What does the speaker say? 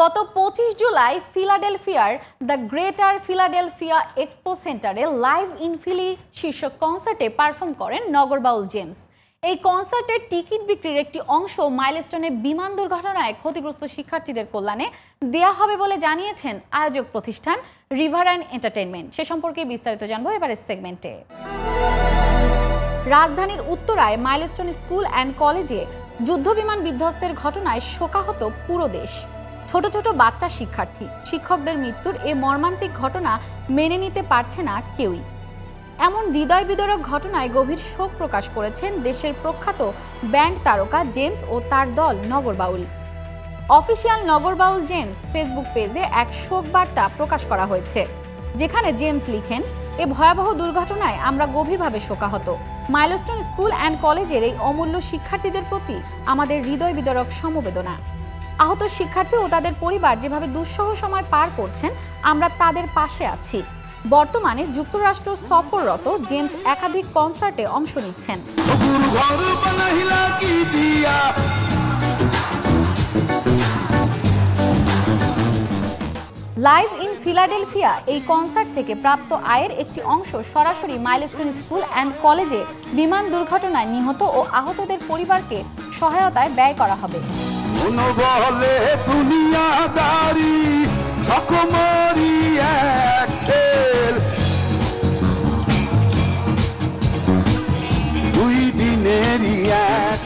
গত 25 জুলাই ফিলাডেলফিয়ার দ্য গ্রেটার ফিলাডেলফিয়া এক্সপো সেন্টারে লাইভ ইন ফিলি শীর্ষক কনসার্টে পারফর্ম করেন নগরবাউল জেমস। এই কনসার্টের টিকিট বিক্রির একটি অংশ মাইলস্টোনে বিমান দুর্ঘটনায় ক্ষতিগ্রস্ত শিক্ষার্থীদের কল্যাণে দেয়া হবে বলে জানিয়েছেন আয়োজক প্রতিষ্ঠান রিভারাইন এন্টারটেইনমেন্ট। সে সম্পর্কে বিস্তারিত জানবো এবারের সেগমেন্টে। রাজধানীর উত্তরায় মাইলস্টোন স্কুল অ্যান্ড কলেজে যুদ্ধবিমান বিধ্বস্তের ঘটনায় শোকাহত পুরো দেশ। ছোট ছোট বাচ্চা শিক্ষার্থী, শিক্ষকদের মৃত্যুর এই মর্মান্তিক ঘটনা মেনে নিতে পারছে না কেউই। এমন হৃদয় বিদারক ঘটনায় গভীর শোক প্রকাশ করেছেন দেশের প্রখ্যাত ব্যান্ড তারকা জেমস ও তার দল Nagarbaul. Official Nagarbaul James Facebook পেজে এক শোক বার্তা প্রকাশ করা হয়েছে, যেখানে জেমস লিখেন, এ ভয়াবহ দুর্ঘটনায় আমরা গভীরভাবে শোকাহত। মাইলস্টোন স্কুল অ্যান্ড কলেজের এই অমূল্য শিক্ষার্থীদের প্রতি আমাদের হৃদয় বিদারক সমবেদনা। আহত শিক্ষার্থী ও তাদের পরিবার যেভাবে দুঃসহ সময় পার করছেন, আমরা তাদের পাশে আছি। বর্তমানে যুক্তরাষ্ট্র সফররত জেমস একাধিক কনসার্টে অংশ নিচ্ছেন। লাইভ ইন ফিলাডেলফিয়া এই কনসার্ট থেকে প্রাপ্ত আয়ের একটি অংশ সরাসরি মাইলস্টোন স্কুল অ্যান্ড কলেজে বিমান দুর্ঘটনায় নিহত ও আহতদের পরিবারকে সহায়তায় ব্যয় করা হবে। দুই দিনেরই এক